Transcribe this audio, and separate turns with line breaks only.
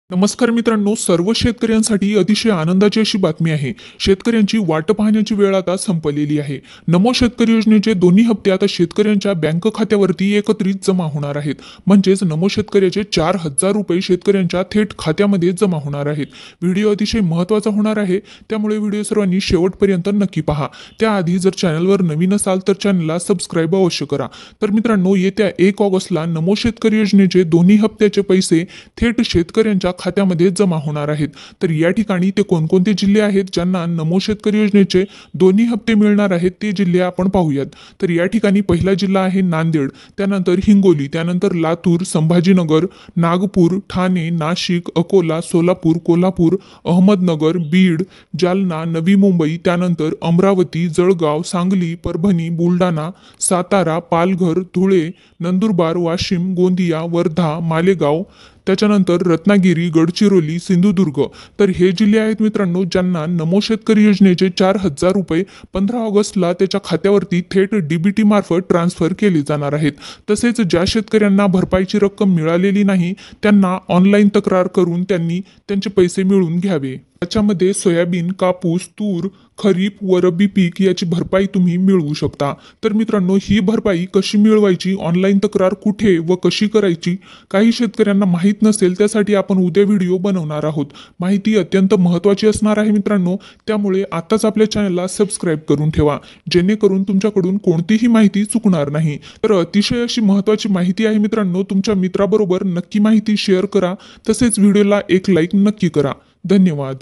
नमस्कार मित्रांनो, सर्व शेतकऱ्यांसाठी अतिशय आनंदाची अशी बातमी आहे. शेतकऱ्यांची वाट पाहण्याची वेळ आता संपलेली आहे. नमो शेतकरी योजनेचे दोन्ही हप्ते आता शेतकऱ्यांच्या बँक खात्यावरती एकत्रित जमा होणार आहेत. म्हणजेच नमो शेतकऱ्याचे 4,000 रुपये शेतकऱ्यांच्या थेट खात्यामध्ये जमा होणार आहेत. व्हिडिओ अतिशय महत्त्वाचा होणार आहे, त्यामुळे व्हिडिओ सर्वांनी शेवटपर्यंत नक्की पहा. त्याआधी जर चॅनलवर नवीन असाल तर चॅनलला सबस्क्राईब अवश्य करा. तर मित्रांनो, येत्या 1 ऑगस्टला नमो शेतकरी योजनेचे दोन्ही हप्त्याचे पैसे थेट शेतकऱ्यांच्या खात्यामध्ये जमा होणार आहेत. तर या ठिकाणी ते कोणकोणते जिल्हे आहेत ज्यांना नमो शेतकरी योजनेचे दोन्ही हप्ते मिळणार आहेत ते जिल्हे आपण पाहूयात. तर या ठिकाणी पहिला जिल्हा आहे नांदेड, त्यानंतर हिंगोली, त्यानंतर लातूर, संभाजीनगर, नागपूर, ठाणे, नाशिक, अकोला, सोलापूर, कोल्हापूर, अहमदनगर, बीड, जालना, नवी मुंबई, त्यानंतर अमरावती, जळगाव, सांगली, परभणी, बुलढाणा, सातारा, पालघर, धुळे, नंदुरबार, वाशिम, गोंदिया, वर्धा, मालेगाव, त्याच्यानंतर रत्नागिरी, गडचिरोली, सिंधुदुर्ग. तर हे जिल्हे आहेत मित्रांनो ज्यांना नमो शेतकरी योजनेचे 4,000 रुपये 15 ऑगस्टला त्याच्या खात्यावरती थेट डीबीटी मार्फत ट्रान्सफर केले जाणार आहेत. तसेच ज्या शेतकऱ्यांना भरपाईची रक्कम मिळालेली नाही त्यांना ऑनलाईन तक्रार करून त्यांनी त्यांचे पैसे मिळवून घ्यावे. त्याच्यामध्ये सोयाबीन, कापूस, तूर, खरीप व रब्बी पीक याची भरपाई तुम्ही मिळवू शकता. तर मित्रांनो, ही भरपाई कशी मिळवायची, ऑनलाईन तक्रार कुठे व कशी करायची, काही शेतकऱ्यांना माहीत नसेल, त्यासाठी आपण उद्या व्हिडिओ बनवणार आहोत. माहिती अत्यंत महत्त्वाची असणार आहे मित्रांनो, त्यामुळे आताच आपल्या चॅनलला सबस्क्राईब करून ठेवा, जेणेकरून तुमच्याकडून कोणतीही माहिती चुकणार नाही. तर अतिशय अशी महत्त्वाची माहिती आहे मित्रांनो, तुमच्या मित्राबरोबर नक्की माहिती शेअर करा. तसेच व्हिडिओला एक लाईक नक्की करा. धन्यवाद.